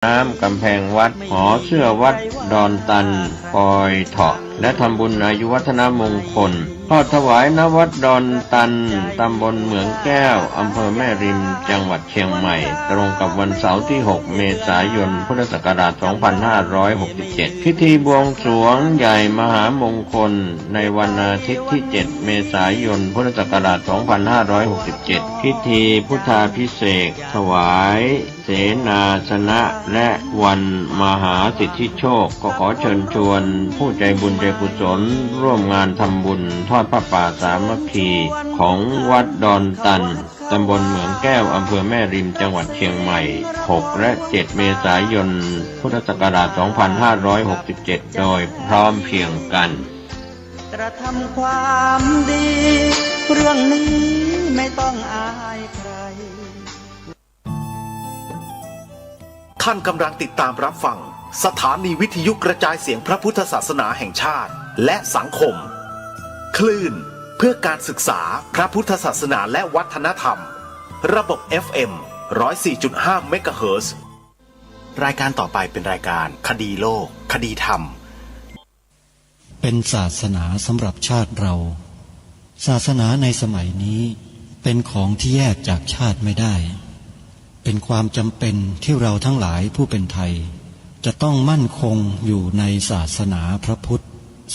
น้ำกำแพงวัดหอเสื้อวัดดอนตันปอยเถาะและทำบุญอายุวัฒนมงคลทอดถวายณวัดดอนตันตำบลเหมืองแก้วอำเภอแม่ริมจังหวัดเชียงใหม่ตรงกับวันเสาร์ที่ 6 เมษายน พุทธศักราช 2567 พิธีบวงสรวงใหญ่มหามงคลในวันอาทิตย์ที่ 7 เมษายน พุทธศักราช 2567 พิธีพุทธาภิเษกถวายเสนาสนะและวันมหาสิทธิโชคก็ขอเชิญชวนผู้ใจบุญใจกุศลร่วมงานทำบุญทอดผ้าป่าสามัคคีของวัดดอนตันตำบลเหมืองแก้วอำเภอแม่ริมจังหวัดเชียงใหม่ 6 และ 7 เมษายน พุทธศักราช 2567 โดยพร้อมเพรียงกันกระทำความดีเรื่องนี้ไม่ต้องอายใครท่านกำลังติดตามรับฟังสถานีวิทยุกระจายเสียงพระพุทธศาสนาแห่งชาติและสังคมคลื่นเพื่อการศึกษาพระพุทธศาสนาและวัฒนธรรมระบบ FM 104.5 เมกะเฮิรตซ์รายการต่อไปเป็นรายการคดีโลกคดีธรรมเป็นศาสนาสำหรับชาติเราศาสนาในสมัยนี้เป็นของที่แยกจากชาติไม่ได้เป็นความจำเป็นที่เราทั้งหลายผู้เป็นไทยจะต้องมั่นคงอยู่ในศาสนาพระพุทธ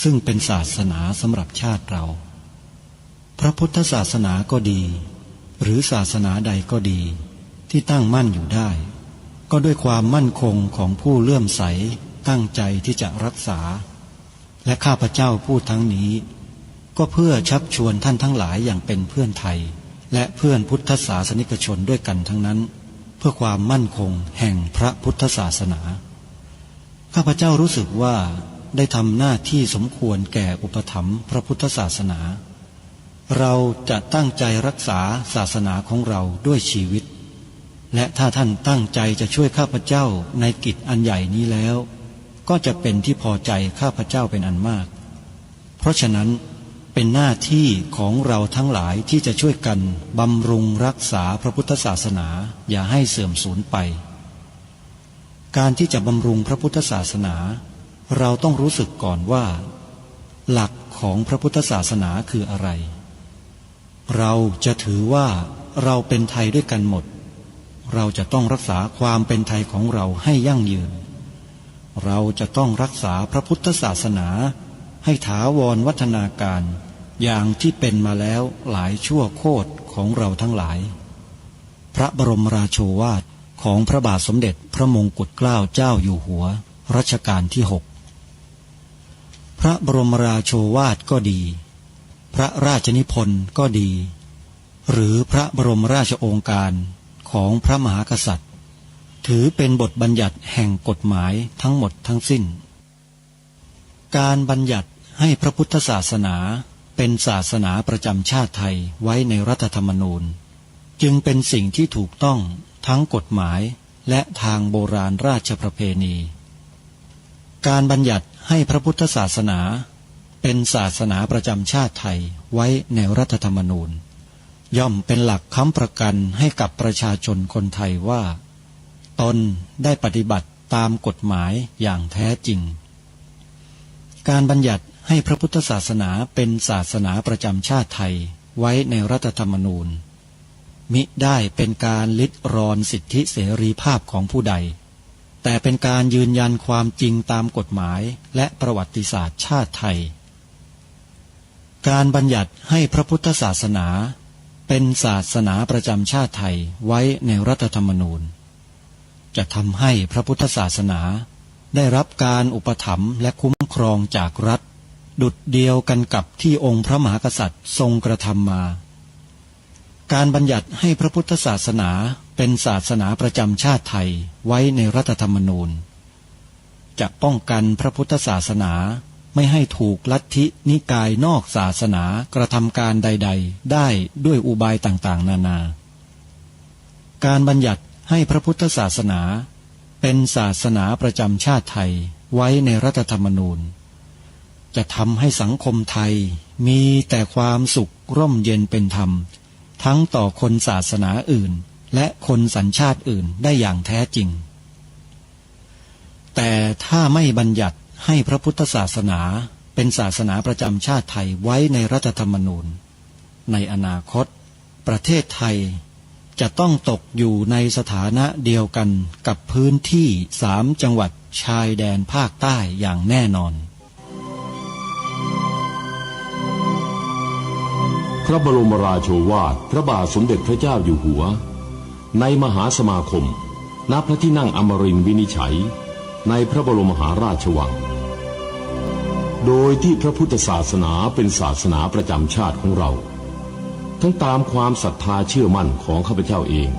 ซึ่งเป็นศาสนาสำหรับชาติเราพระพุทธศาสนาก็ดีหรือศาสนาใดก็ดีที่ตั้งมั่นอยู่ได้ก็ด้วยความมั่นคงของผู้เลื่อมใสตั้งใจที่จะรักษาและข้าพเจ้าพูดทั้งนี้ก็เพื่อชักชวนท่านทั้งหลายอย่างเป็นเพื่อนไทยและเพื่อนพุทธศาสนิกชนด้วยกันทั้งนั้นเพื่อความมั่นคงแห่งพระพุทธศาสนาข้าพเจ้ารู้สึกว่าได้ทำหน้าที่สมควรแก่อุปถัมภ์พระพุทธศาสนาเราจะตั้งใจรักษาศาสนาของเราด้วยชีวิตและถ้าท่านตั้งใจจะช่วยข้าพเจ้าในกิจอันใหญ่นี้แล้วก็จะเป็นที่พอใจข้าพเจ้าเป็นอันมากเพราะฉะนั้นเป็นหน้าที่ของเราทั้งหลายที่จะช่วยกันบำรุงรักษาพระพุทธศาสนาอย่าให้เสื่อมสูญไปการที่จะบำรุงพระพุทธศาสนาเราต้องรู้สึกก่อนว่าหลักของพระพุทธศาสนาคืออะไรเราจะถือว่าเราเป็นไทยด้วยกันหมดเราจะต้องรักษาความเป็นไทยของเราให้ยั่งยืนเราจะต้องรักษาพระพุทธศาสนาให้ถาวรวัฒนาการอย่างที่เป็นมาแล้วหลายชั่วโคตรของเราทั้งหลายพระบรมราโชวาทของพระบาทสมเด็จพระมงกุฎเกล้าเจ้าอยู่หัวรัชกาลที่ 6พระบรมราโชวาทก็ดีพระราชนิพนธ์ก็ดีหรือพระบรมราชโองการของพระมหากษัตริย์ถือเป็นบทบัญญัติแห่งกฎหมายทั้งหมดทั้งสิ้นการบัญญัติให้พระพุทธศาสนาเป็นศาสนาประจำชาติไทยไว้ในรัฐธรรมนูญจึงเป็นสิ่งที่ถูกต้องทั้งกฎหมายและทางโบราณราชประเพณีการบัญญัติให้พระพุทธศาสนาเป็นศาสนาประจำชาติไทยไว้ในรัฐธรรมนูญย่อมเป็นหลักค้ำประกันให้กับประชาชนคนไทยว่าตนได้ปฏิบัติตามกฎหมายอย่างแท้จริงการบัญญัติให้พระพุทธศาสนาเป็นศาสนาประจำชาติไทยไว้ในรัฐธรรมนูญมิได้เป็นการลิดรอนสิทธิเสรีภาพของผู้ใดแต่เป็นการยืนยันความจริงตามกฎหมายและประวัติศาสตร์ชาติไทยการบัญญัติให้พระพุทธศาสนาเป็นศาสนาประจำชาติไทยไว้ในรัฐธรรมนูญจะทำให้พระพุทธศาสนาได้รับการอุปถัมภ์และคุ้มครองจากรัฐดุจเดียวกันกับที่องค์พระมหากษัตริย์ทรงกระทำมาการบัญญัติให้พระพุทธศาสนาเป็นศาสนาประจำชาติไทยไว้ในรัฐธรรมนูญจะป้องกันพระพุทธศาสนาไม่ให้ถูกลัทธินิกายนอกศาสนากระทำการใดๆได้ด้วยอุบายต่างๆนานาการบัญญัติให้พระพุทธศาสนาเป็นศาสนาประจำชาติไทยไว้ในรัฐธรรมนูญจะทำให้สังคมไทยมีแต่ความสุขร่มเย็นเป็นธรรมทั้งต่อคนศาสนาอื่นและคนสัญชาติอื่นได้อย่างแท้จริง ถ้าไม่บัญญัติให้พระพุทธศาสนาเป็นศาสนาประจำชาติไทยไว้ในรัฐธรรมนูญในอนาคตประเทศไทยจะต้องตกอยู่ในสถานะเดียวกันกับพื้นที่3 จังหวัดชายแดนภาคใต้อย่างแน่นอนพระบรมราโชวาทพระบาทสมเด็จพระเจ้าอยู่หัวในมหาสมาคมณพระที่นั่งอมรินทร์วินิจฉัยในพระบรมมหาราชวังโดยที่พระพุทธศาสนาเป็นศาสนาประจำชาติของเราทั้งตามความศรัทธาเชื่อมั่นของข้าพเจ้าเอง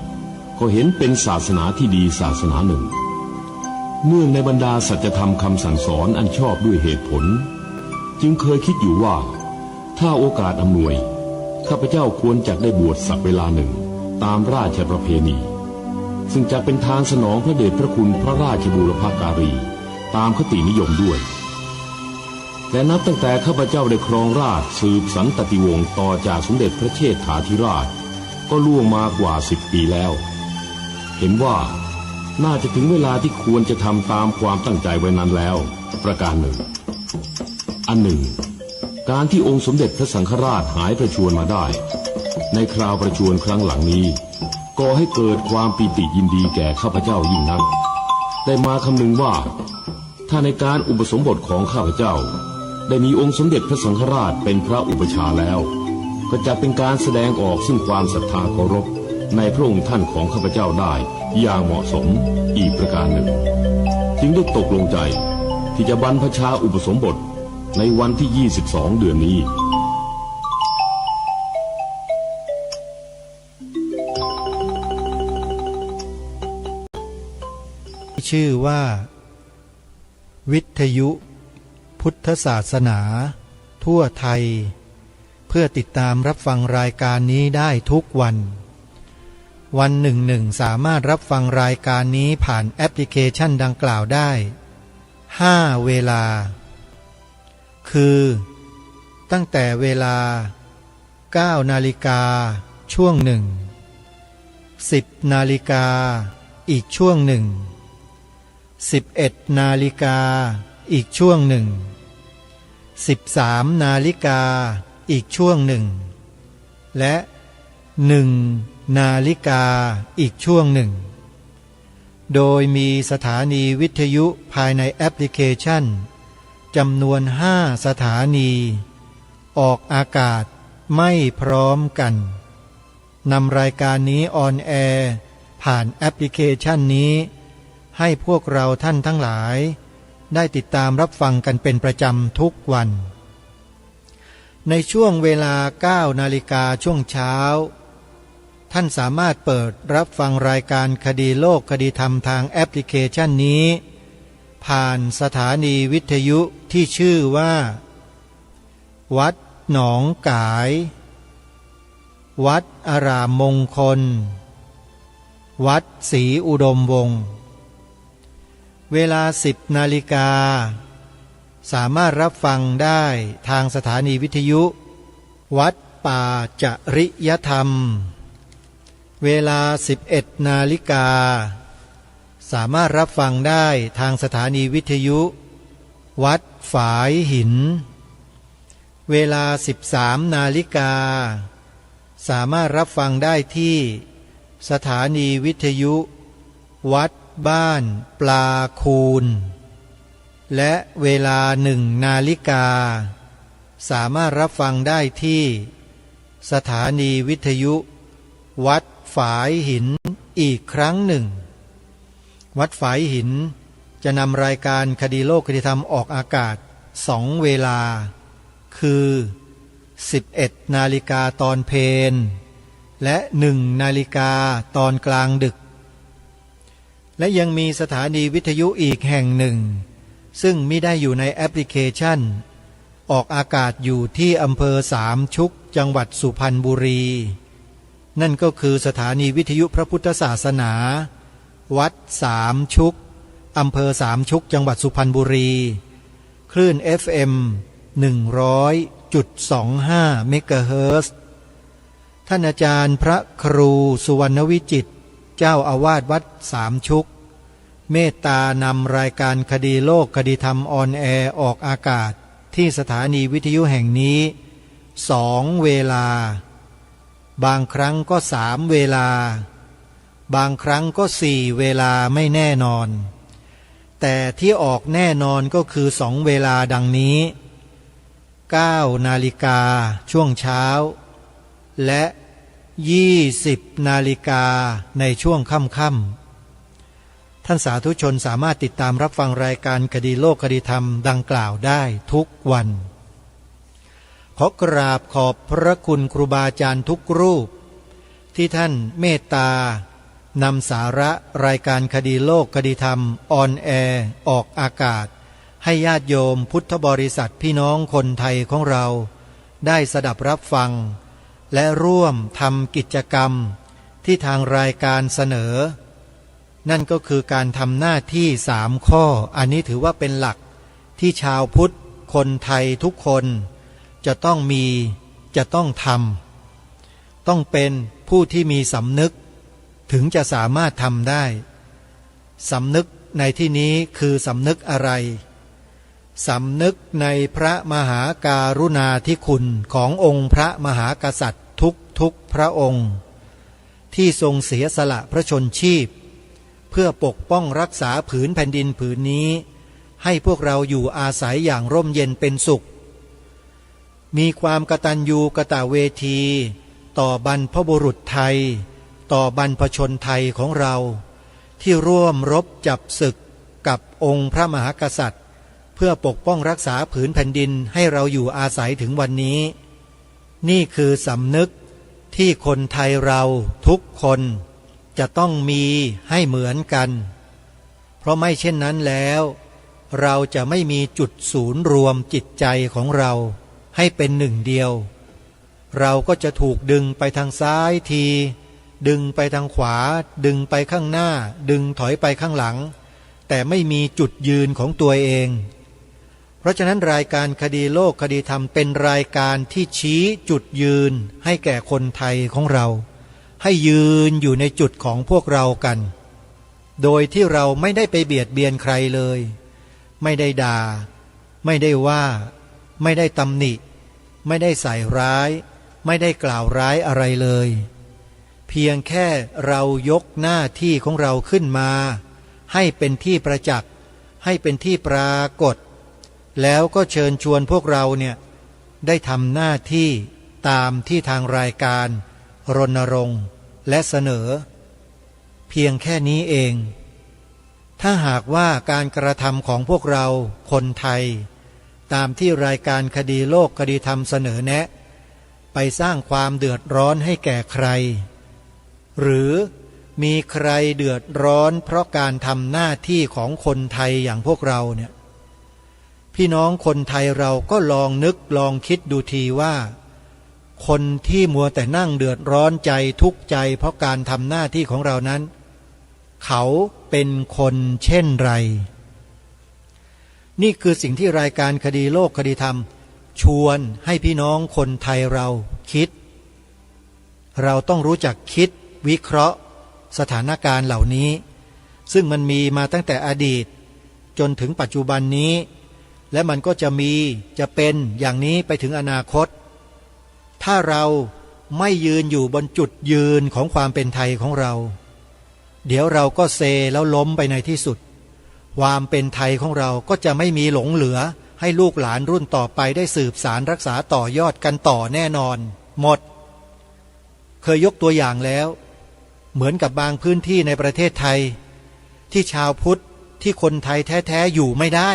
ก็เห็นเป็นศาสนาที่ดีศาสนาหนึ่งเนื่องในบรรดาสัจธรรมคำสั่งสอนอันชอบด้วยเหตุผลจึงเคยคิดอยู่ว่าถ้าโอกาสอำนวยข้าพเจ้าควรจะได้บวชสักเวลาหนึ่งตามราชประเพณีซึ่งจะเป็นทางสนองพระเดชพระคุณพระราชบูรพการีตามคตินิยมด้วยและนับตั้งแต่ข้าพเจ้าได้ครองราชย์สืบสันตติวงศ์ต่อจากสมเด็จพระเชษฐาธิราชก็ล่วงมากว่า10 ปีแล้วเห็นว่าน่าจะถึงเวลาที่ควรจะทำตามความตั้งใจไว้นั้นแล้วประการหนึ่งอันหนึ่งการที่องค์สมเด็จพระสังฆราชหายประชวรมาได้ในคราวประชวรครั้งหลังนี้ก่อให้เกิดความปีติยินดีแก่ข้าพเจ้ายิ่งนักได้มาคำนึงว่าถ้าในการอุปสมบทของข้าพเจ้าได้มีองค์สมเด็จพระสังฆราชเป็นพระอุปชาแล้วก็จะเป็นการแสดงออกซึ่งความศรัทธาเคารพในพระองค์ท่านของข้าพเจ้าได้อย่างเหมาะสมอีกประการหนึ่งจึงได้ตกลงใจที่จะบรรพชาอุปสมบทในวันที่22 เดือนนี้ชื่อว่าวิทยุพุทธศาสนาทั่วไทยเพื่อติดตามรับฟังรายการนี้ได้ทุกวันหนึ่งสามารถรับฟังรายการนี้ผ่านแอปพลิเคชันดังกล่าวได้5 เวลาคือตั้งแต่เวลา 9 นาฬิกาช่วงหนึ่ง 10 นาฬิกาอีกช่วงหนึ่ง 11 นาฬิกาอีกช่วงหนึ่ง 13 นาฬิกาอีกช่วงหนึ่งและ1 นาฬิกาอีกช่วงหนึ่งโดยมีสถานีวิทยุภายในแอปพลิเคชันจำนวน5 สถานีออกอากาศไม่พร้อมกันนำรายการนี้ออนแอร์ผ่านแอปพลิเคชันนี้ให้พวกเราท่านทั้งหลายได้ติดตามรับฟังกันเป็นประจำทุกวันในช่วงเวลา 9 นาฬิกาช่วงเช้าท่านสามารถเปิดรับฟังรายการคดีโลกคดีธรรมทางแอปพลิเคชันนี้ผ่านสถานีวิทยุที่ชื่อว่าวัดหนองกายวัดอารามมงคลวัดศรีอุดมวงศ์เวลา 10 นาฬิกาสามารถรับฟังได้ทางสถานีวิทยุวัดป่าจริยธรรมเวลา 11 นาฬิกาสามารถรับฟังได้ทางสถานีวิทยุวัดฝายหินเวลา 13 นาฬิกาสามารถรับฟังได้ที่สถานีวิทยุวัดบ้านปลาคูนและเวลา 1 นาฬิกาสามารถรับฟังได้ที่สถานีวิทยุวัดฝายหินอีกครั้งหนึ่งวัดฝายหินจะนำรายการคดีโลกคดีธรรมออกอากาศ2 เวลาคือ 11 นาฬิกาตอนเพลและ 1 นาฬิกาตอนกลางดึกและยังมีสถานีวิทยุอีกแห่งหนึ่งซึ่งมิได้อยู่ในแอปพลิเคชันออกอากาศอยู่ที่อำเภอสามชุกจังหวัดสุพรรณบุรีนั่นก็คือสถานีวิทยุพระพุทธศาสนาวัดสามชุกอำเภอสามชุกจังหวัดสุพรรณบุรีคลื่น FM 100.25 เมกะเฮิรตซ์ท่านอาจารย์พระครูสุวรรณวิจิตรเจ้าอาวาสวัดสามชุก เมตตานำรายการคดีโลกคดีธรรมออนแอร์ออกอากาศที่สถานีวิทยุแห่งนี้2 เวลาบางครั้งก็3 เวลาบางครั้งก็4 เวลาไม่แน่นอนแต่ที่ออกแน่นอนก็คือ2 เวลาดังนี้9 นาฬิกาช่วงเช้าและ20 นาฬิกาในช่วงค่ำๆท่านสาธุชนสามารถติดตามรับฟังรายการคดีโลกคดีธรรมดังกล่าวได้ทุกวันขอกราบขอบพระคุณครูบาอาจารย์ทุกรูปที่ท่านเมตตานำสาระรายการคดีโลกคดีธรรมออนแอร์ออกอากาศให้ญาติโยมพุทธบริษัทพี่น้องคนไทยของเราได้สดับรับฟังและร่วมทำกิจกรรมที่ทางรายการเสนอนั่นก็คือการทำหน้าที่3 ข้ออันนี้ถือว่าเป็นหลักที่ชาวพุทธคนไทยทุกคนจะต้องมีจะต้องทำต้องเป็นผู้ที่มีสำนึกถึงจะสามารถทำได้สำนึกในที่นี้คือสำนึกอะไรสำนึกในพระมหาการุณาธิคุณขององค์พระมหากษัตริย์ทุกพระองค์ที่ทรงเสียสละพระชนชีพเพื่อปกป้องรักษาผืนแผ่นดินผืนนี้ให้พวกเราอยู่อาศัยอย่างร่มเย็นเป็นสุขมีความกตัญญูกตเวทีต่อบรรพบุรุษไทยต่อบรรพชนไทยของเราที่ร่วมรบจับศึกกับองค์พระมหากษัตริย์เพื่อปกป้องรักษาผืนแผ่นดินให้เราอยู่อาศัยถึงวันนี้นี่คือสำนึกที่คนไทยเราทุกคนจะต้องมีให้เหมือนกันเพราะไม่เช่นนั้นแล้วเราจะไม่มีจุดศูนย์รวมจิตใจของเราให้เป็นหนึ่งเดียวเราก็จะถูกดึงไปทางซ้ายทีดึงไปทางขวาดึงไปข้างหน้าดึงถอยไปข้างหลังแต่ไม่มีจุดยืนของตัวเองเพราะฉะนั้นรายการคดีโลกคดีธรรมเป็นรายการที่ชี้จุดยืนให้แก่คนไทยของเราให้ยืนอยู่ในจุดของพวกเรากันโดยที่เราไม่ได้ไปเบียดเบียนใครเลยไม่ได้ด่าไม่ได้ว่าไม่ได้ตำหนิไม่ได้ใส่ร้ายไม่ได้กล่าวร้ายอะไรเลยเพียงแค่เรายกหน้าที่ของเราขึ้นมาให้เป็นที่ประจักษ์ให้เป็นที่ปรากฏแล้วก็เชิญชวนพวกเราเนี่ยได้ทำหน้าที่ตามที่ทางรายการรณรงค์และเสนอเพียงแค่นี้เองถ้าหากว่าการกระทำของพวกเราคนไทยตามที่รายการคดีโลกคดีธรรมเสนอแนะไปสร้างความเดือดร้อนให้แก่ใครหรือมีใครเดือดร้อนเพราะการทำหน้าที่ของคนไทยอย่างพวกเราเนี่ยพี่น้องคนไทยเราก็ลองนึกลองคิดดูทีว่าคนที่มัวแต่นั่งเดือดร้อนใจทุกข์ใจเพราะการทำหน้าที่ของเรานั้นเขาเป็นคนเช่นไรนี่คือสิ่งที่รายการคดีโลกคดีธรรมชวนให้พี่น้องคนไทยเราคิดเราต้องรู้จักคิดวิเคราะห์สถานการณ์เหล่านี้ซึ่งมันมีมาตั้งแต่อดีตจนถึงปัจจุบันนี้และมันก็จะเป็นอย่างนี้ไปถึงอนาคตถ้าเราไม่ยืนอยู่บนจุดยืนของความเป็นไทยของเราเดี๋ยวเราก็เซแล้วล้มไปในที่สุดความเป็นไทยของเราก็จะไม่มีหลงเหลือให้ลูกหลานรุ่นต่อไปได้สืบสารรักษาต่อยอดกันต่อแน่นอนหมดเคยยกตัวอย่างแล้วเหมือนกับบางพื้นที่ในประเทศไทยที่ชาวพุทธที่คนไทยแท้ๆอยู่ไม่ได้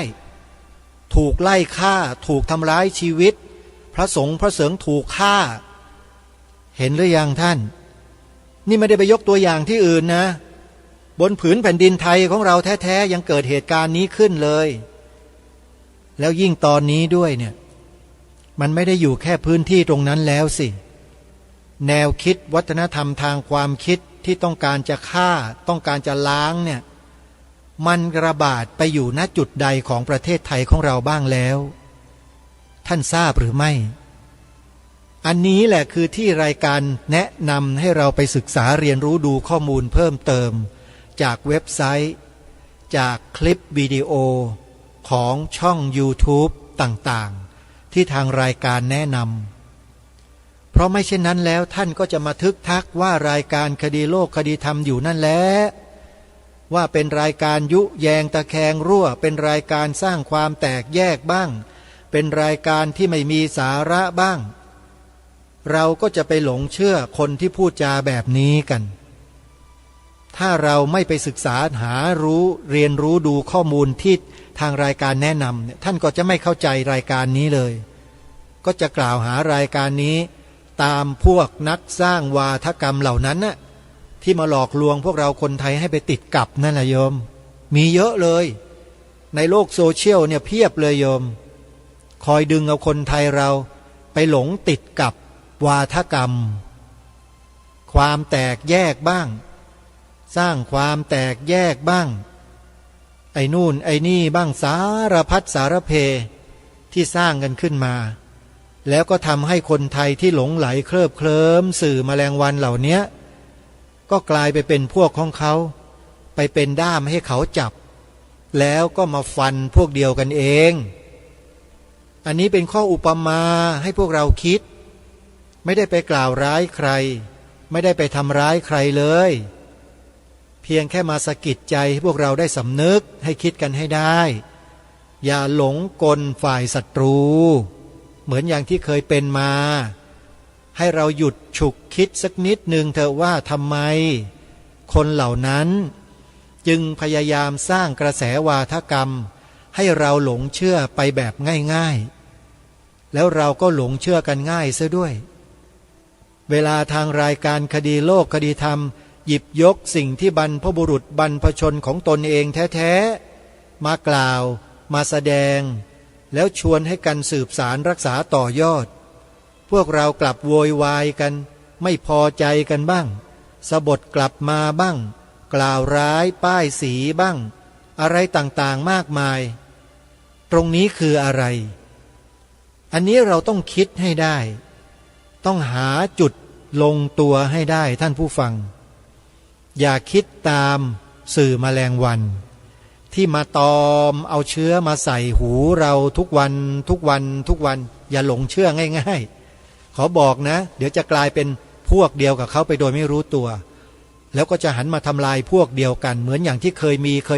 ถูกไล่ฆ่าถูกทำร้ายชีวิตพระสงฆ์พระเสริงถูกฆ่าเห็นหรือยังท่านนี่ไม่ได้ไปยกตัวอย่างที่อื่นนะบนผืนแผ่นดินไทยของเราแท้ๆยังเกิดเหตุการณ์นี้ขึ้นเลยแล้วยิ่งตอนนี้ด้วยเนี่ยมันไม่ได้อยู่แค่พื้นที่ตรงนั้นแล้วสิแนวคิดวัฒนธรรมทางความคิดที่ต้องการจะฆ่าต้องการจะล้างเนี่ยมันระบาดไปอยู่ณจุดใดของประเทศไทยของเราบ้างแล้วท่านทราบหรือไม่อันนี้แหละคือที่รายการแนะนำให้เราไปศึกษาเรียนรู้ดูข้อมูลเพิ่มเติมจากเว็บไซต์ จากคลิปวิดีโอของช่อง YouTube ต่างๆที่ทางรายการแนะนำเพราะไม่เช่นนั้นแล้วท่านก็จะมาทึกทักว่ารายการคดีโลกคดีธรรมอยู่นั่นแหละว่าเป็นรายการยุแยงตะแคงรั่วเป็นรายการสร้างความแตกแยกบ้างเป็นรายการที่ไม่มีสาระบ้างเราก็จะไปหลงเชื่อคนที่พูดจาแบบนี้กันถ้าเราไม่ไปศึกษาหารู้เรียนรู้ดูข้อมูลที่ทางรายการแนะนำเนี่ยท่านก็จะไม่เข้าใจรายการนี้เลยก็จะกล่าวหารายการนี้ตามพวกนักสร้างวาทกรรมเหล่านั้นน่ะที่มาหลอกลวงพวกเราคนไทยให้ไปติดกับนั่นแหละโยมมีเยอะเลยในโลกโซเชียลเนี่ยเพียบเลยโยมคอยดึงเอาคนไทยเราไปหลงติดกับวาทกรรมความแตกแยกบ้างสร้างความแตกแยกบ้างไอ้นู่นไอ้นี่บ้างสารพัดสารเพที่สร้างกันขึ้นมาแล้วก็ทำให้คนไทยที่หลงไหลเคลิบเคลิ้มสื่อแมลงวันเหล่านี้ก็กลายไปเป็นพวกของเขาไปเป็นด้ามให้เขาจับแล้วก็มาฟันพวกเดียวกันเองอันนี้เป็นข้ออุปมาให้พวกเราคิดไม่ได้ไปกล่าวร้ายใครไม่ได้ไปทำร้ายใครเลยเพียงแค่มาสะกิดใจให้พวกเราได้สำนึกให้คิดกันให้ได้อย่าหลงกลฝ่ายศัตรูเหมือนอย่างที่เคยเป็นมาให้เราหยุดฉุกคิดสักนิดหนึ่งเถอะว่าทำไมคนเหล่านั้นจึงพยายามสร้างกระแสวาทกรรมให้เราหลงเชื่อไปแบบง่ายๆแล้วเราก็หลงเชื่อกันง่ายซะด้วยเวลาทางรายการคดีโลกคดีธรรมหยิบยกสิ่งที่บรรพบุรุษบรรพชนของตนเองแท้ๆมากล่าวมาแสดงแล้วชวนให้กันสืบสารรักษาต่อยอดพวกเรากลับโวยวายกันไม่พอใจกันบ้างสบถกลับมาบ้างกล่าวร้ายป้ายสีบ้างอะไรต่างๆมากมายตรงนี้คืออะไรอันนี้เราต้องคิดให้ได้ต้องหาจุดลงตัวให้ได้ท่านผู้ฟังอย่าคิดตามสื่อแมลงวันที่มาตอมเอาเชื้อมาใส่หูเราทุกวันทุกวันทุกวันอย่าหลงเชื่อง่ายๆขอบอกนะเดี๋ยวจะกลายเป็นพวกเดียวกับเขาไปโดยไม่รู้ตัวแล้วก็จะหันมาทำลายพวกเดียวกันเหมือนอย่างที่เค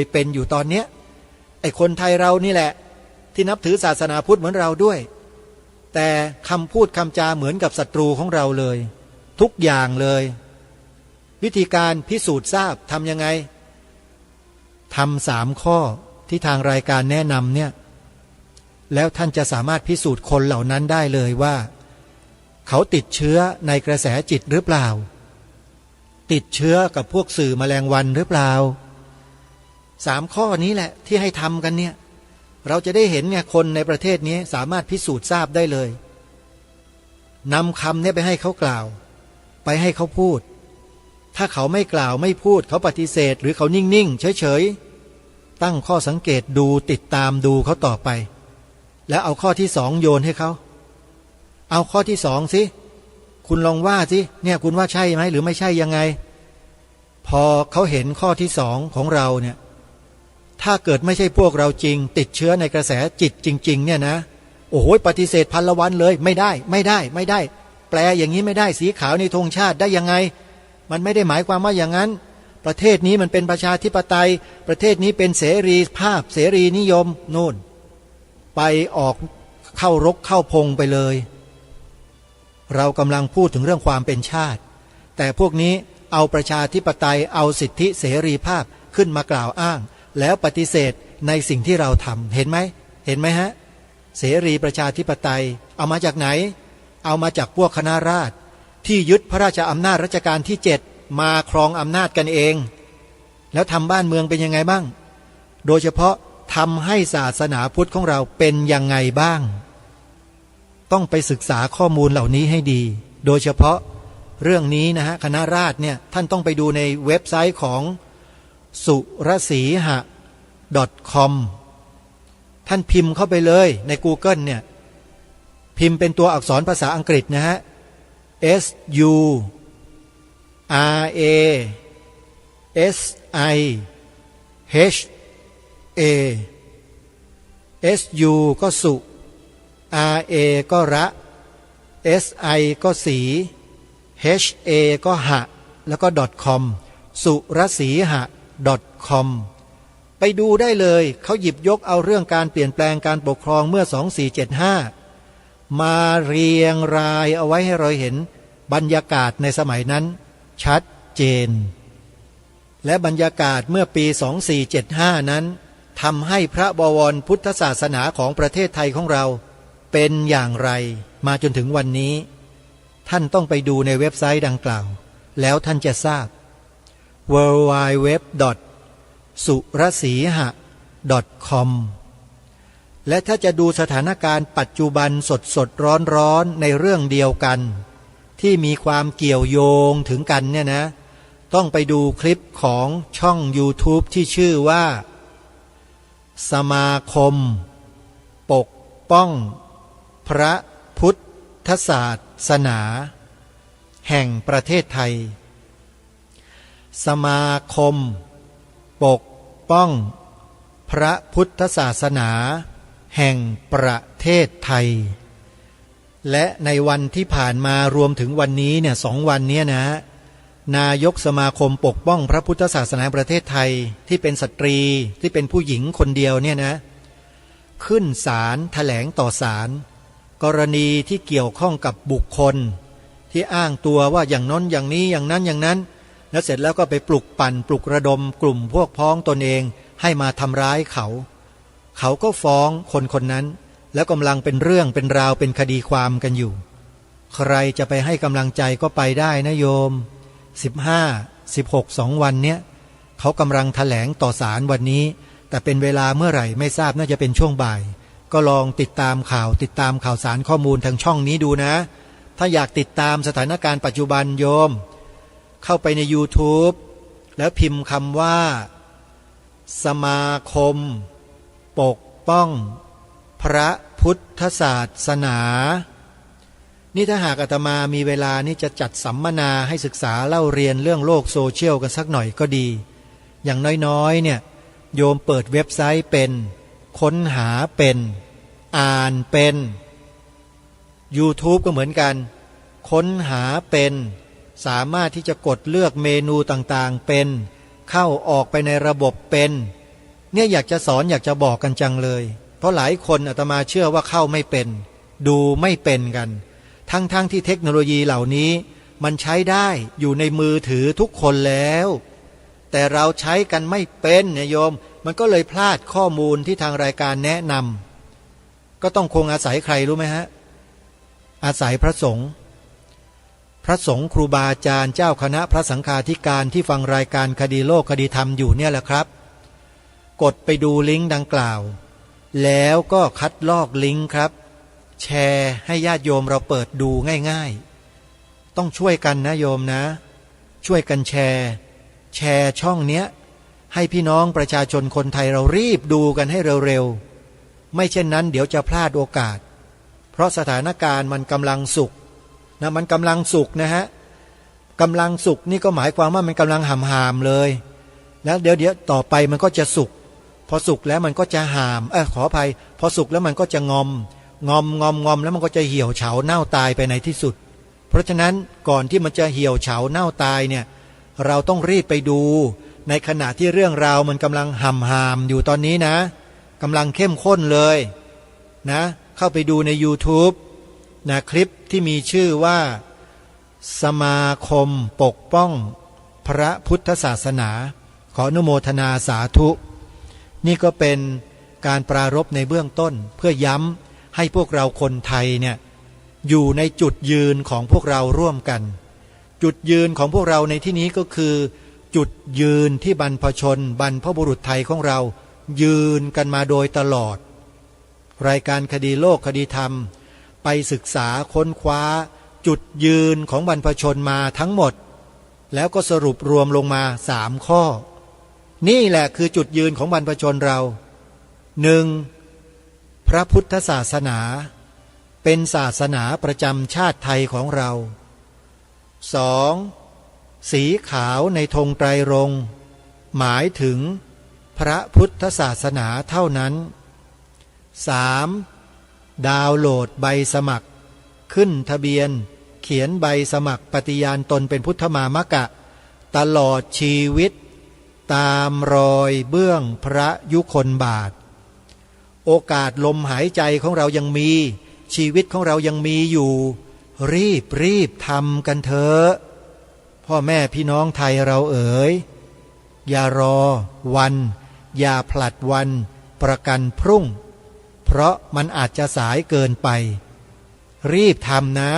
ยเป็นอยู่ตอนเนี้ยไอ้คนไทยเรานี่แหละที่นับถือศาสนาพุทธเหมือนเราด้วยแต่คำพูดคำจาเหมือนกับศัตรูของเราเลยทุกอย่างเลยวิธีการพิสูจน์ทราบทำยังไงทำ3 ข้อที่ทางรายการแนะนำเนี่ยแล้วท่านจะสามารถพิสูจน์คนเหล่านั้นได้เลยว่าเขาติดเชื้อในกระแสจิตหรือเปล่าติดเชื้อกับพวกสื่อแมลงวันหรือเปล่า3 ข้อนี้แหละที่ให้ทำกันเนี่ยเราจะได้เห็นไงคนในประเทศนี้สามารถพิสูจน์ทราบได้เลยนำคำนี้ไปให้เขากล่าวไปให้เขาพูดถ้าเขาไม่กล่าวไม่พูดเขาปฏิเสธหรือเขานิ่งๆเฉยๆตั้งข้อสังเกตดูติดตามดูเขาต่อไปแล้วเอาข้อที่2โยนให้เขาเอาข้อที่2สิคุณลองว่าสิเนี่ยคุณว่าใช่ไหมหรือไม่ใช่ยังไงพอเขาเห็นข้อที่2ของเราเนี่ยถ้าเกิดไม่ใช่พวกเราจริงติดเชื้อในกระแสจิตจริงๆเนี่ยนะโอ้โหปฏิเสธพันละวันเลยไม่ได้แปลอย่างนี้ไม่ได้สีขาวในธงชาติได้ยังไงมันไม่ได้หมายความว่าอย่างนั้นประเทศนี้มันเป็นประชาธิปไตยประเทศนี้เป็นเสรีภาพเสรีนิยมนู่นไปออกเข้ารกเข้าพงไปเลยเรากำลังพูดถึงเรื่องความเป็นชาติแต่พวกนี้เอาประชาธิปไตยเอาสิทธิเสรีภาพขึ้นมากล่าวอ้างแล้วปฏิเสธในสิ่งที่เราทำเห็นไหมฮะเสรีประชาธิปไตยเอามาจากไหนเอามาจากพวกคณะราษฎรที่ยึดพระราชอำนาจรัชกาลที่7มาครองอำนาจกันเองแล้วทำบ้านเมืองเป็นยังไงบ้างโดยเฉพาะทำให้ศาสนาพุทธของเราเป็นยังไงบ้างต้องไปศึกษาข้อมูลเหล่านี้ให้ดีโดยเฉพาะเรื่องนี้นะฮะคณะราษฎรเนี่ยท่านต้องไปดูในเว็บไซต์ของสุรศรีหะ .com ท่านพิมพ์เข้าไปเลยใน Google เนี่ยพิมพ์เป็นตัวอักษรภาษาอังกฤษนะฮะSURASIHA A SU ก็สุ RA ก็ระ SI ก็สี HA ก็หะแล้วก็ .com สุรสีหะ .com ไปดูได้เลยเขาหยิบยกเอาเรื่องการเปลี่ยนแปลงการปกครองเมื่อ 2475 มาเรียงรายเอาไว้ให้เราเห็นบรรยากาศในสมัยนั้นชัดเจนและบรรยากาศเมื่อปี 2475 นั้นทำให้พระบวรพุทธศาสนาของประเทศไทยของเราเป็นอย่างไรมาจนถึงวันนี้ท่านต้องไปดูในเว็บไซต์ดังกล่าวแล้วท่านจะทราบ www.surasiha.com และถ้าจะดูสถานการณ์ปัจจุบันสดร้อนในเรื่องเดียวกันที่มีความเกี่ยวโยงถึงกันเนี่ยนะต้องไปดูคลิปของช่อง YouTube ที่ชื่อว่าสมาคมปกป้องพระพุทธศาสนาแห่งประเทศไทยสมาคมปกป้องพระพุทธศาสนาแห่งประเทศไทยและในวันที่ผ่านมารวมถึงวันนี้เนี่ย2 วันนี้นะนายกสมาคมปกป้องพระพุทธศาสนาประเทศไทยที่เป็นสตรีที่เป็นผู้หญิงคนเดียวเนี่ยนะขึ้นศาลแถลงต่อศาลกรณีที่เกี่ยวข้องกับบุคคลที่อ้างตัวว่าอย่างน้นอย่างนี้อย่างนั้นอย่างนั้นแล้วเสร็จแล้วก็ไปปลุกปั่นปลุกระดมกลุ่มพวกพ้องตนเองให้มาทำร้ายเขาก็ฟ้องคนนั้นแล้วกำลังเป็นเรื่องเป็นราวเป็นคดีความกันอยู่ใครจะไปให้กำลังใจก็ไปได้นะโยม15 16 2 วันเนี้ยเขากำลังแถลงต่อศาลวันนี้แต่เป็นเวลาเมื่อไหร่ไม่ทราบน่าจะเป็นช่วงบ่ายก็ลองติดตามข่าวสารข้อมูลทางช่องนี้ดูนะถ้าอยากติดตามสถานการณ์ปัจจุบันโยมเข้าไปใน YouTube แล้วพิมพ์คำว่าสมาคมปกป้องพระพุทธศาสนานี่ถ้าหากอาตมามีเวลานี่จะจัดสัมมนาให้ศึกษาเล่าเรียนเรื่องโลกโซเชียลกันสักหน่อยก็ดีอย่างน้อยๆเนี่ยโยมเปิดเว็บไซต์เป็นค้นหาเป็นอ่านเป็น YouTube ก็เหมือนกันค้นหาเป็นสามารถที่จะกดเลือกเมนูต่างๆเป็นเข้าออกไปในระบบเป็นเนี่ยอยากจะสอนอยากจะบอกกันจังเลยเพราะหลายคนอาตมาเชื่อว่าเข้าไม่เป็นดูไม่เป็นกันทั้งที่เทคโนโลยีเหล่านี้มันใช้ได้อยู่ในมือถือทุกคนแล้วแต่เราใช้กันไม่เป็นเนี่ยโยมมันก็เลยพลาดข้อมูลที่ทางรายการแนะนำก็ต้องคงอาศัยใครรู้ไหมฮะอาศัยพระสงฆ์ครูบาอาจารย์เจ้าคณะพระสังฆาธิการที่ฟังรายการคดีโลกคดีธรรมอยู่เนี่ยแหละครับกดไปดูลิงก์ดังกล่าวแล้วก็คัดลอกลิงก์ครับแชร์ให้ญาติโยมเราเปิดดูง่ายๆต้องช่วยกันนะโยมนะช่วยกันแชร์ช่องเนี้ยให้พี่น้องประชาชนคนไทยเรารีบดูกันให้เร็วๆไม่เช่นนั้นเดี๋ยวจะพลาดโอกาสเพราะสถานการณ์มันกำลังสุกนะมันกำลังสุกนะฮะกำลังสุกนี่ก็หมายความว่ามันกำลังห่ามๆเลยแล้วเดี๋ยวต่อไปมันก็จะสุกพอสุกแล้วมันก็จะห่ามขออภัยพอสุกแล้วมันก็จะงอมแล้วมันก็จะเหี่ยวเฉาเน่าตายไปในที่สุดเพราะฉะนั้นก่อนที่มันจะเหี่ยวเฉาเน่าตายเนี่ยเราต้องรีบไปดูในขณะที่เรื่องราวมันกำลังห่ามอยู่ตอนนี้นะกำลังเข้มข้นเลยนะเข้าไปดูใน YouTube นะคลิปที่มีชื่อว่าสมาคมปกป้องพระพุทธศาสนาขออนุโมทนาสาธุนี่ก็เป็นการปรารภในเบื้องต้นเพื่อย้ำให้พวกเราคนไทยเนี่ยอยู่ในจุดยืนของพวกเราร่วมกันจุดยืนของพวกเราในที่นี้ก็คือจุดยืนที่บรรพชนบรรพบุรุษไทยของเรายืนกันมาโดยตลอดรายการคดีโลกคดีธรรมไปศึกษาค้นคว้าจุดยืนของบรรพชนมาทั้งหมดแล้วก็สรุปรวมลงมา3 ข้อนี่แหละคือจุดยืนของบรรพชนเรา 1. พระพุทธศาสนาเป็นศาสนาประจำชาติไทยของเรา 2. สีขาวในธงไตรรงค์หมายถึง พระพุทธศาสนาเท่านั้น 3. ดาวน์โหลดใบสมัครขึ้นทะเบียนเขียนใบสมัครปฏิญาณตนเป็นพุทธมามกะตลอดชีวิตตามรอยเบื้องพระยุคลบาทโอกาสลมหายใจของเรายังมีชีวิตของเรายังมีอยู่รีบทำกันเถอะพ่อแม่พี่น้องไทยเราเอ๋ยอย่ารอวันอย่าผลัดวันประกันพรุ่งเพราะมันอาจจะสายเกินไปรีบทำนะ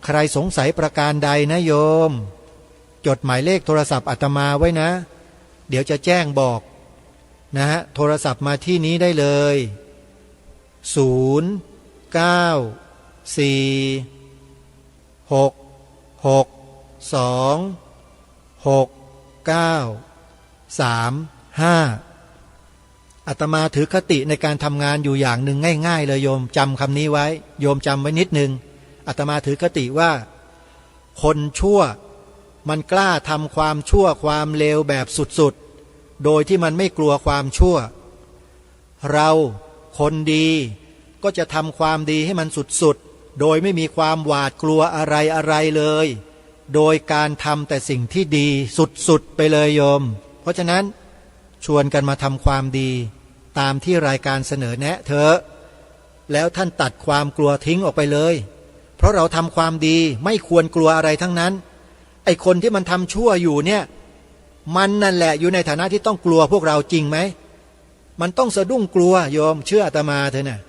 ใครสงสัยประการใดนะโยมจดหมายเลขโทรศัพท์อาตมาไว้นะเดี๋ยวจะแจ้งบอกนะฮะโทรศัพท์มาที่นี้ได้เลย09466626935อาตมาถือคติในการทำงานอยู่อย่างหนึ่งง่ายๆเลยโยมจำคำนี้ไว้โยมจำไว้นิดนึงอาตมาถือคติว่าคนชั่วมันกล้าทำความชั่วความเลวแบบสุดๆโดยที่มันไม่กลัวความชั่วเราคนดีก็จะทำความดีให้มันสุดๆโดยไม่มีความหวาดกลัวอะไรเลยโดยการทำแต่สิ่งที่ดีสุดๆไปเลยโยมเพราะฉะนั้นชวนกันมาทำความดีตามที่รายการเสนอแนะเถอะแล้วท่านตัดความกลัวทิ้งออกไปเลยเพราะเราทำความดีไม่ควรกลัวอะไรทั้งนั้นไอ้คนที่มันทำชั่วอยู่เนี่ยมันนั่นแหละอยู่ในฐานะที่ต้องกลัวพวกเราจริงไหมมันต้องสะดุ้งกลัวโยมเชื่ออาตมาเถอะนะ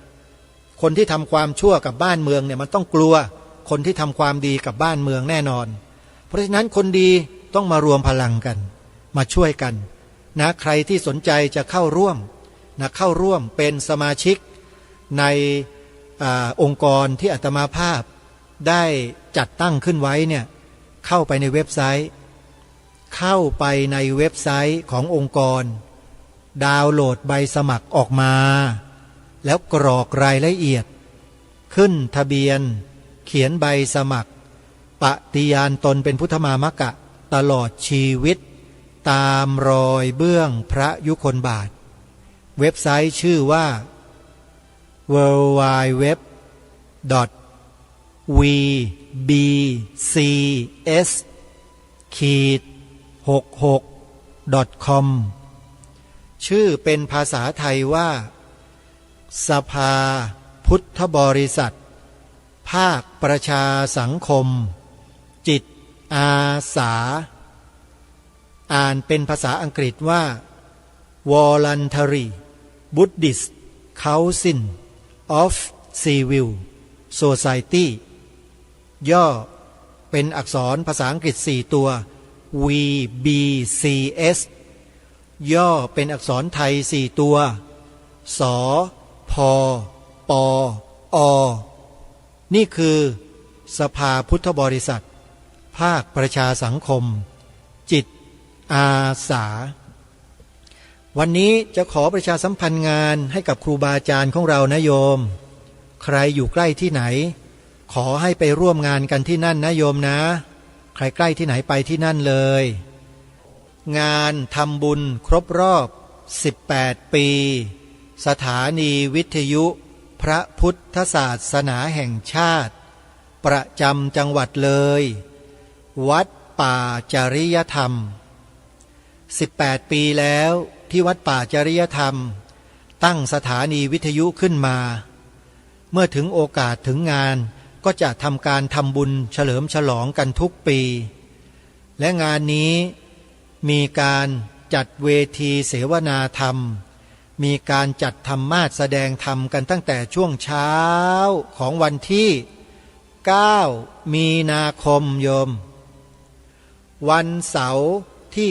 คนที่ทำความชั่วกับบ้านเมืองเนี่ยมันต้องกลัวคนที่ทำความดีกับบ้านเมืองแน่นอนเพราะฉะนั้นคนดีต้องมารวมพลังกันมาช่วยกันนะใครที่สนใจจะเข้าร่วมเป็นสมาชิกในองค์กรที่อาตมาภาพได้จัดตั้งขึ้นไว้เนี่ยเข้าไปในเว็บไซต์ขององค์กรดาวน์โหลดใบสมัครออกมาแล้วกรอกรายละเอียดขึ้นทะเบียนเขียนใบสมัครปฏิญาณตนเป็นพุทธมามกะตลอดชีวิตตามรอยเบื้องพระยุคลบาทเว็บไซต์ชื่อว่า www.vbcs-66.com ชื่อเป็นภาษาไทยว่าสภาพุทธบริษัทภาคประชาสังคมจิตอาสาอ่านเป็นภาษาอังกฤษว่า Voluntary Buddhist Council of Civil Society ย่อเป็นอักษรภาษาอังกฤษ4ตัว VBCS ย่อเป็นอักษรไทย4ตัวสพปอนี่คือสภาพุทธบริษัทภาคประชาสังคมจิตอาสาวันนี้จะขอประชาสัมพันธ์งานให้กับครูบาอาจารย์ของเรานะโยมใครอยู่ใกล้ที่ไหนขอให้ไปร่วมงานกันที่นั่นนะโยมนะใครใกล้ที่ไหนไปที่นั่นเลยงานทำบุญครบรอบ18ปีสถานีวิทยุพระพุทธศาสนาแห่งชาติประจำจังหวัดเลยวัดป่าจริยธรรม18ปีแล้วที่วัดป่าจริยธรรมตั้งสถานีวิทยุขึ้นมาเมื่อถึงโอกาสถึงงานก็จะทำการทำบุญเฉลิมฉลองกันทุกปีและงานนี้มีการจัดเวทีเสวนาธรรมมีการจัดธรรมาสน์แสดงธรรมกันตั้งแต่ช่วงเช้าของวันที่9มีนาคมโยมวันเสาร์ที่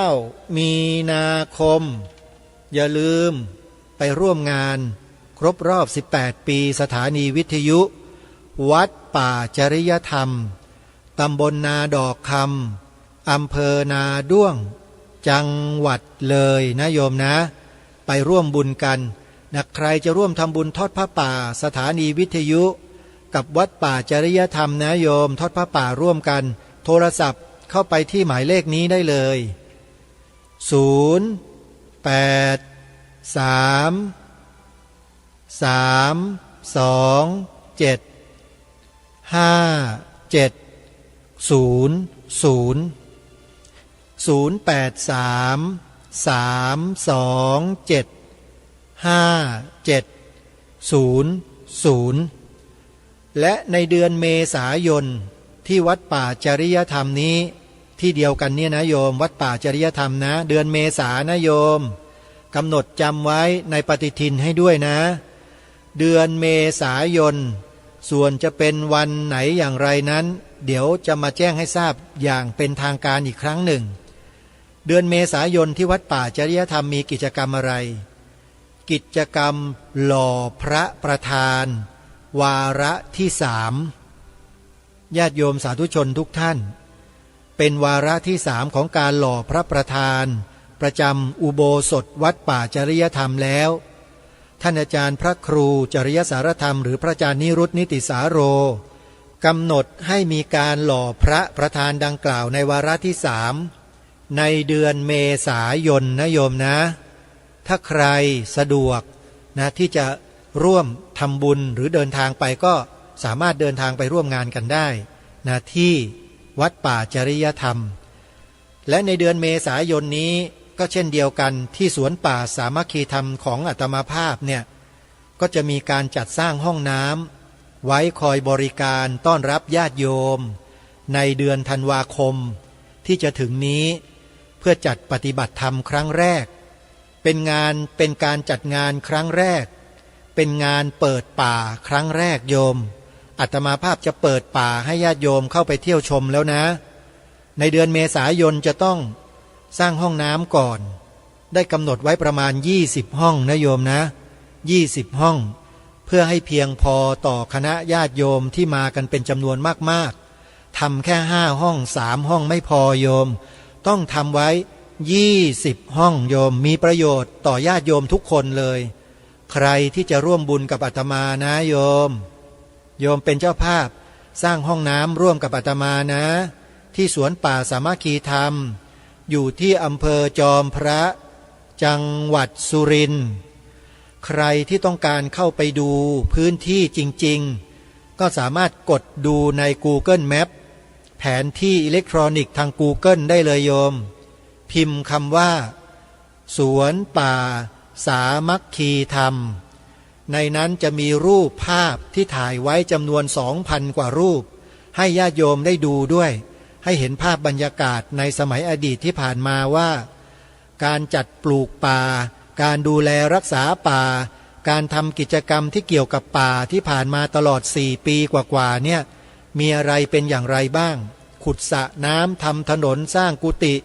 9มีนาคมอย่าลืมไปร่วมงานครบรอบ18ปีสถานีวิทยุวัดป่าจริยธรรมตำบลนาดอกคำอำเภอนาด้วงจังหวัดเลยนะโยมนะไปร่วมบุญกันนะใครจะร่วมทำบุญทอดผ้าป่าสถานีวิทยุกับวัดป่าจริยธรรมนะโยมทอดผ้าป่าร่วมกันโทรศัพท์เข้าไปที่หมายเลขนี้ได้เลย0 8 8 3 3 2 7 5 7 0 0 0 8 3 3 2 7 5 7 0 0และในเดือนเมษายนที่วัดป่าจริยธรรมนี้ที่เดียวกันเนี่ยนะโยมวัดป่าจริยธรรมนะเดือนเมษานะโยมกำหนดจำไว้ในปฏิทินให้ด้วยนะเดือนเมษายนส่วนจะเป็นวันไหนอย่างไรนั้นเดี๋ยวจะมาแจ้งให้ทราบอย่างเป็นทางการอีกครั้งหนึ่งเดือนเมษายนที่วัดป่าจริยธรรมมีกิจกรรมอะไรกิจกรรมหล่อพระประธานวาระที่3ญาติโยมสาธุชนทุกท่านเป็นวาระที่3ของการหล่อพระประธานประจำอุโบสถวัดป่าจริยธรรมแล้วท่านอาจารย์พระครูจริยสารธรรมหรือพระอาจารย์นิรุตนิติสาโรกำหนดให้มีการหล่อพระประธานดังกล่าวในวาระที่3ในเดือนเมษายนนะโยมนะถ้าใครสะดวกนะที่จะร่วมทำบุญหรือเดินทางไปก็สามารถเดินทางไปร่วมงานกันได้นะที่วัดป่าจริยธรรมและในเดือนเมษายนนี้ก็เช่นเดียวกันที่สวนป่าสามัคคีธรรมของอาตมาภาพเนี่ยก็จะมีการจัดสร้างห้องน้ำไว้คอยบริการต้อนรับญาติโยมในเดือนธันวาคมที่จะถึงนี้เพื่อจัดปฏิบัติธรรมครั้งแรกเป็นการจัดงานครั้งแรกเป็นงานเปิดป่าครั้งแรกโยมอาตมาภาพจะเปิดป่าให้ญาติโยมเข้าไปเที่ยวชมแล้วนะในเดือนเมษายนจะต้องสร้างห้องน้ำก่อนได้กำหนดไว้ประมาณ20ห้องนะโยมนะ20ห้องเพื่อให้เพียงพอต่อคณะญาติโยมที่มากันเป็นจำนวนมากๆทำแค่5ห้อง3ห้องไม่พอโยมต้องทำไว้20ห้องโยมมีประโยชน์ต่อญาติโยมทุกคนเลยใครที่จะร่วมบุญกับอาตมานะโยมเป็นเจ้าภาพสร้างห้องน้ำร่วมกับอาตมานะที่สวนป่าสามัคคีธรรมอยู่ที่อำเภอจอมพระจังหวัดสุรินทร์ใครที่ต้องการเข้าไปดูพื้นที่จริงๆก็สามารถกดดูใน Google Map แผนที่อิเล็กทรอนิกส์ทาง Google ได้เลยโยมพิมพ์คำว่าสวนป่าสามัคคีธรรมในนั้นจะมีรูปภาพที่ถ่ายไว้จำนวน 2,000 กว่ารูปให้ญาติโยมได้ดูด้วยให้เห็นภาพบรรยากาศในสมัยอดีตที่ผ่านมาว่าการจัดปลูกป่าการดูแลรักษาป่าการทำกิจกรรมที่เกี่ยวกับป่าที่ผ่านมาตลอด4 ปีกว่าๆเนี่ยมีอะไรเป็นอย่างไรบ้างขุดสระน้ำทำถนนสร้างกุฏิ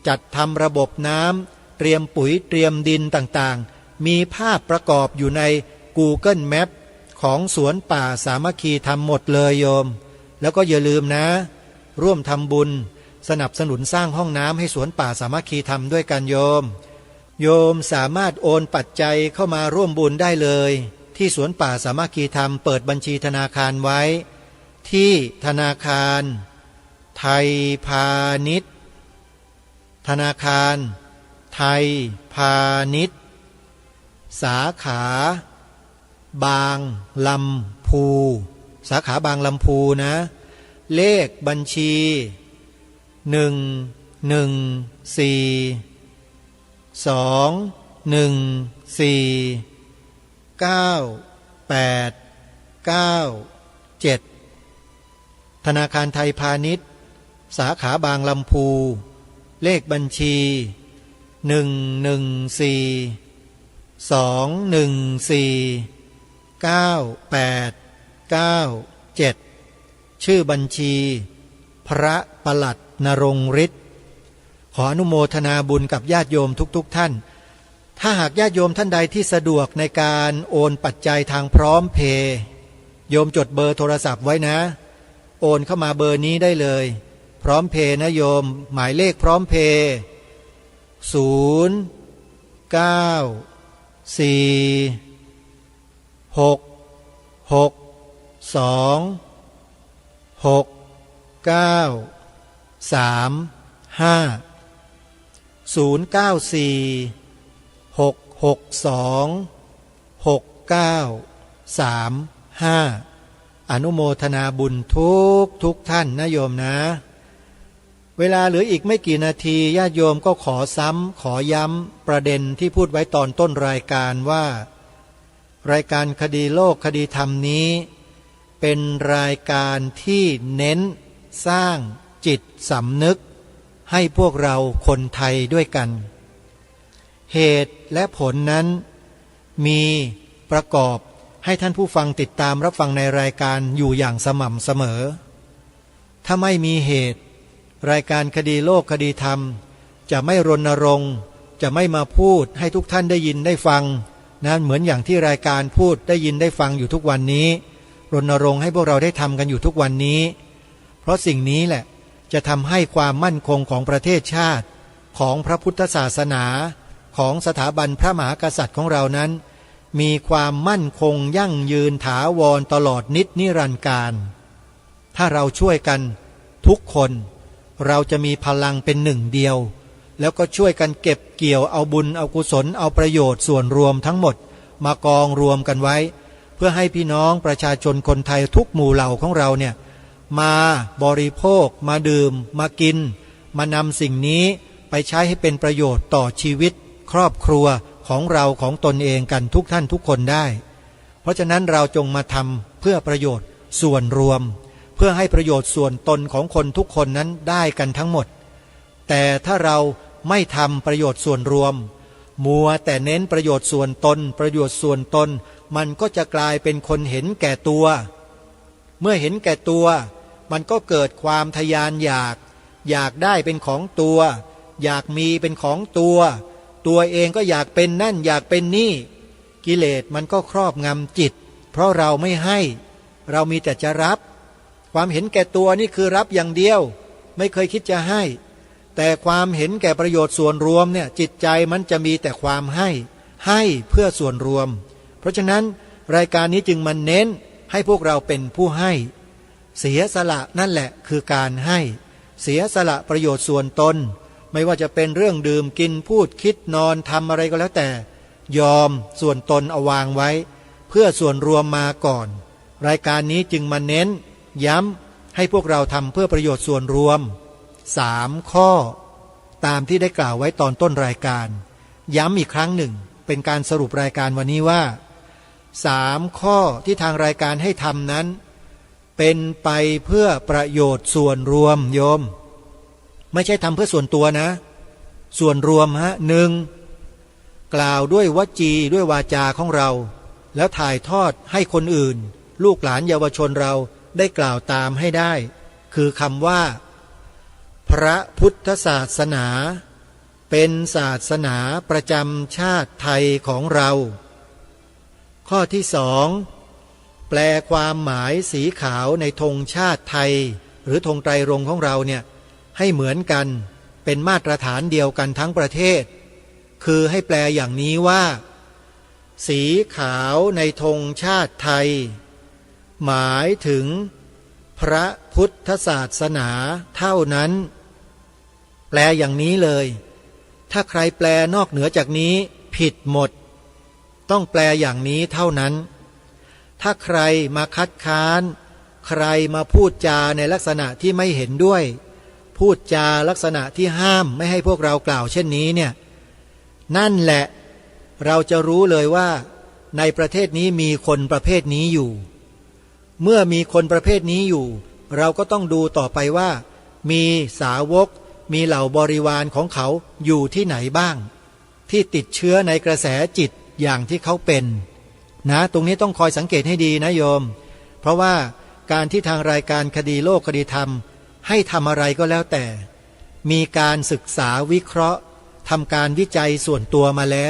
จัดทำระบบน้ำเตรียมปุ๋ยเตรียมดินต่างๆมีภาพประกอบอยู่ใน Google Map ของสวนป่าสามัคคีธรรมหมดเลยโยมแล้วก็อย่าลืมนะร่วมทำบุญสนับสนุนสร้างห้องน้ำให้สวนป่าสามัคคีธรรมด้วยกันโยมสามารถโอนปัจจัยเข้ามาร่วมบุญได้เลยที่สวนป่าสามัคคีธรรมเปิดบัญชีธนาคารไว้ที่ธนาคารไทยพาณิชย์ธนาคารไทยพาณิชย์สาขาบางลำพูสาขาบางลำพูนะเลขบัญชี114214987ธนาคารไทยพาณิชย์สาขาบางลำพูเลขบัญชี114214987ชื่อบัญชีพระประหลัดนรงฤทธิ์ขออนุโมทนาบุญกับญาติโยมทุกท่านถ้าหากญาติโยมท่านใดที่สะดวกในการโอนปัจจัยทางพร้อมเพย์โยมจดเบอร์โทรศัพท์ไว้นะโอนเข้ามาเบอร์นี้ได้เลยพร้อมเพย์นะโยมหมายเลขพร้อมเพย์094 662 6935 094 อนุโมทนาบุญทุกท่านนะโยมนะ เวลาเหลืออีกไม่กี่นาทีญาติโยมก็ขอย้ำประเด็นที่พูดไว้ตอนต้นรายการว่า รายการคดีโลกคดีธรรมนี้ เป็นรายการที่เน้นสร้างจิตสำนึกให้พวกเราคนไทยด้วยกัน เหตุและผลนั้นมีประกอบให้ท่านผู้ฟังติดตามรับฟังในรายการอยู่อย่างสม่ำเสมอถ้าไม่มีเหตุรายการคดีโลกคดีธรรมจะไม่รณรงค์จะไม่มาพูดให้ทุกท่านได้ยินได้ฟังนั้นเหมือนอย่างที่รายการพูดได้ยินได้ฟังอยู่ทุกวันนี้รณรงค์ให้พวกเราได้ทำกันอยู่ทุกวันนี้เพราะสิ่งนี้แหละจะทำให้ความมั่นคงของประเทศชาติของพระพุทธศาสนาของสถาบันพระมหากษัตริย์ของเรานั้นมีความมั่นคงยั่งยืนถาวรตลอดนิจนิรันดร์กาลถ้าเราช่วยกันทุกคนเราจะมีพลังเป็นหนึ่งเดียวแล้วก็ช่วยกันเก็บเกี่ยวเอาบุญเอากุศลเอาประโยชน์ส่วนรวมทั้งหมดมากองรวมกันไว้เพื่อให้พี่น้องประชาชนคนไทยทุกหมู่เหล่าของเราเนี่ยมาบริโภคมาดื่มมากินมานำสิ่งนี้ไปใช้ให้เป็นประโยชน์ต่อชีวิตครอบครัวของเราของตนเองกันทุกท่านทุกคนได้เพราะฉะนั้นเราจงมาทำเพื่อประโยชน์ส่วนรวมเพื่อให้ประโยชน์ส่วนตนของคนทุกคนนั้นได้กันทั้งหมดแต่ถ้าเราไม่ทำประโยชน์ส่วนรวมมัวแต่เน้นประโยชน์ส่วนตนประโยชน์ส่วนตนมันก็จะกลายเป็นคนเห็นแก่ตัวเมื่อเห็นแก่ตัวมันก็เกิดความทยานอยากได้เป็นของตัวอยากมีเป็นของตัวเองก็อยากเป็นนั่นอยากเป็นนี่กิเลสมันก็ครอบงำจิตเพราะเราไม่ให้เรามีแต่จะรับความเห็นแก่ตัวนี่คือรับอย่างเดียวไม่เคยคิดจะให้แต่ความเห็นแก่ประโยชน์ส่วนรวมเนี่ยจิตใจมันจะมีแต่ความให้เพื่อส่วนรวมเพราะฉะนั้นรายการนี้จึงมาเน้นให้พวกเราเป็นผู้ให้เสียสละนั่นแหละคือการให้เสียสละประโยชน์ส่วนตนไม่ว่าจะเป็นเรื่องดื่มกินพูดคิดนอนทำอะไรก็แล้วแต่ยอมส่วนตนเอาวางไว้เพื่อส่วนรวมมาก่อนรายการนี้จึงมาเน้นย้ำให้พวกเราทำเพื่อประโยชน์ส่วนรวม3 ข้อตามที่ได้กล่าวไว้ตอนต้นรายการย้ำอีกครั้งหนึ่งเป็นการสรุปรายการวันนี้ว่า3 ข้อที่ทางรายการให้ทำนั้นเป็นไปเพื่อประโยชน์ส่วนรวมโยมไม่ใช่ทำเพื่อส่วนตัวนะส่วนรวม1กล่าวด้วยวจีด้วยวาจาของเราแล้วถ่ายทอดให้คนอื่นลูกหลานเยาวชนเราได้กล่าวตามให้ได้คือคำว่าพระพุทธศาสนาเป็นศาสนาประจำชาติไทยของเราข้อที่2แปลความหมายสีขาวในธงชาติไทยหรือธงไตรรงค์ของเราเนี่ยให้เหมือนกันเป็นมาตรฐานเดียวกันทั้งประเทศคือให้แปลอย่างนี้ว่าสีขาวในธงชาติไทยหมายถึงพระพุทธศาสนาเท่านั้นแปลอย่างนี้เลยถ้าใครแปลนอกเหนือจากนี้ผิดหมดต้องแปลอย่างนี้เท่านั้นถ้าใครมาคัดค้านใครมาพูดจาในลักษณะที่ไม่เห็นด้วยพูดจาลักษณะที่ห้ามไม่ให้พวกเรากล่าวเช่นนี้เนี่ยนั่นแหละเราจะรู้เลยว่าในประเทศนี้มีคนประเภทนี้อยู่เมื่อมีคนประเภทนี้อยู่เราก็ต้องดูต่อไปว่ามีสาวกมีเหล่าบริวารของเขาอยู่ที่ไหนบ้างที่ติดเชื้อในกระแสจิตอย่างที่เขาเป็นนะตรงนี้ต้องคอยสังเกตให้ดีนะโยมเพราะว่าการที่ทางรายการคดีโลกคดีธรรมให้ทำอะไรก็แล้วแต่มีการศึกษาวิเคราะห์ทำการวิจัยส่วนตัวมาแล้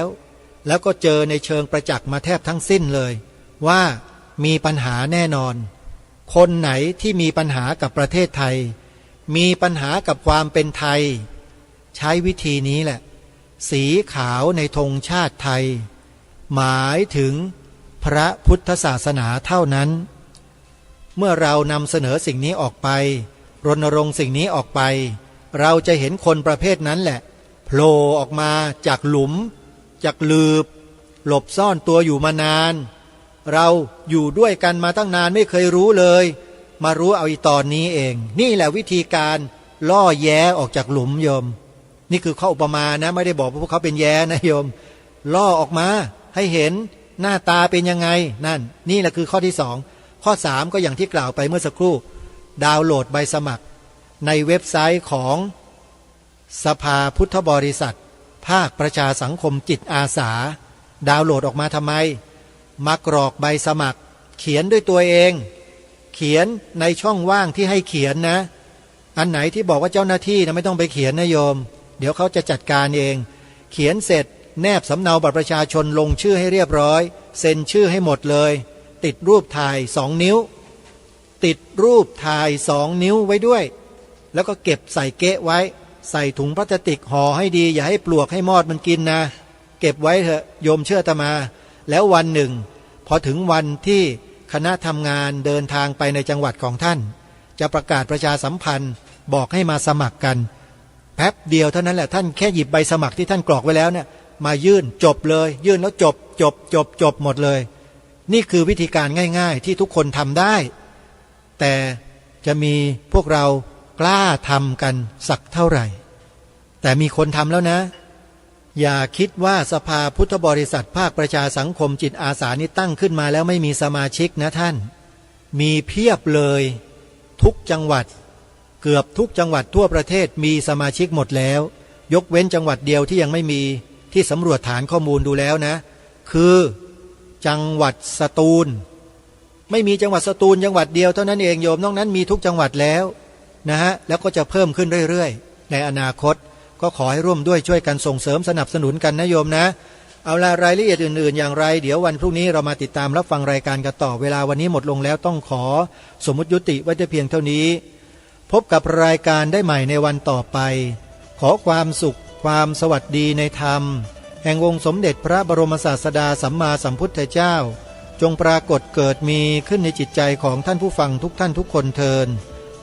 วก็เจอในเชิงประจักษ์มาแทบทั้งสิ้นเลยว่ามีปัญหาแน่นอนคนไหนที่มีปัญหากับประเทศไทยมีปัญหากับความเป็นไทยใช้วิธีนี้แหละสีขาวในธงชาติไทยหมายถึงพระพุทธศาสนาเท่านั้นเมื่อเรานำเสนอสิ่งนี้ออกไปรณรงค์สิ่งนี้ออกไปเราจะเห็นคนประเภทนั้นแหละโผล่ออกมาจากหลุมจากลืบ หลบซ่อนตัวอยู่มานาน เราอยู่ด้วยกันมาตั้งนานไม่เคยรู้เลย มารู้เอาอีตอนนี้เองนี่แหละวิธีการล่อแย้ออกจากหลุมโยมนี่คือข้ออุปมานะไม่ได้บอกว่าพวกเขาเป็นแย้นะโยมล่อออกมาให้เห็นหน้าตาเป็นยังไงนั่นนี่แหละคือข้อที่สองข้อสามก็อย่างที่กล่าวไปเมื่อสักครู่ดาวน์โหลดใบสมัครในเว็บไซต์ของสภาพุทธบริษัทภาคประชาสังคมจิตอาสาดาวน์โหลดออกมาทำไมมากรอกใบสมัครเขียนด้วยตัวเองเขียนในช่องว่างที่ให้เขียนนะอันไหนที่บอกว่าเจ้าหน้าที่นะไม่ต้องไปเขียนนะโยมเดี๋ยวเขาจะจัดการเองเขียนเสร็จแนบสำเนาบัตรประชาชนลงชื่อให้เรียบร้อยเซ็นชื่อให้หมดเลยติดรูปถ่าย2 นิ้วติดรูปถ่าย2 นิ้วไว้ด้วยแล้วก็เก็บใส่เก๊ะไว้ใส่ถุงพลาสติกห่อให้ดีอย่าให้ปลวกให้มอดมันกินนะเก็บไว้เถอะโยมเชื่ออาตมาแล้ววันหนึ่งพอถึงวันที่คณะทำงานเดินทางไปในจังหวัดของท่านจะประกาศประชาสัมพันธ์บอกให้มาสมัครกันแป๊บเดียวเท่านั้นแหละท่านแค่หยิบใบสมัครที่ท่านกรอกไว้แล้วเนี่ยมายื่นจบเลยยื่นแล้วจบหมดเลยนี่คือวิธีการง่ายๆที่ทุกคนทำได้แต่จะมีพวกเรากล้าทำกันสักเท่าไหร่แต่มีคนทำแล้วนะอย่าคิดว่าสภาพุทธบริษัทภาคประชาสังคมจิตอาสานี้ตั้งขึ้นมาแล้วไม่มีสมาชิกนะท่านมีเพียบเลยทุกจังหวัดเกือบทุกจังหวัดทั่วประเทศมีสมาชิกหมดแล้วยกเว้นจังหวัดเดียวที่ยังไม่มีที่สำรวจฐานข้อมูลดูแล้วนะคือจังหวัดสตูลไม่มีจังหวัดสตูลจังหวัดเดียวเท่านั้นเองโยมนอกนั้นมีทุกจังหวัดแล้วนะฮะแล้วก็จะเพิ่มขึ้นเรื่อยๆในอนาคตก็ขอให้ร่วมด้วยช่วยกันส่งเสริมสนับสนุนกันนะโยมนะเอาละรายละเอียดอื่นๆอย่างไรเดี๋ยววันพรุ่งนี้เรามาติดตามรับฟังรายการกันต่อเวลาวันนี้หมดลงแล้วต้องขอสมมุติยุติไว้แต่เพียงเท่านี้พบกับรายการได้ใหม่ในวันต่อไปขอความสุขความสวัสดีในธรรมแห่งองค์สมเด็จพระบรมศาสดาสัมมาสัมพุทธเจ้าจงปรากฏเกิดมีขึ้นในจิตใจของท่านผู้ฟังทุกท่านทุกคนเทิน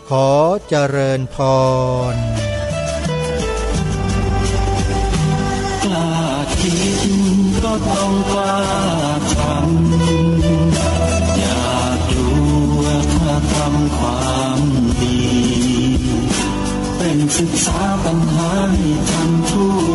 ขอเจริญพรกล้าคิดก็ต้องกล้าทำอย่ากลัวถ้าทำความดีเป็นศึกษาปัญหาให้ทันท่ว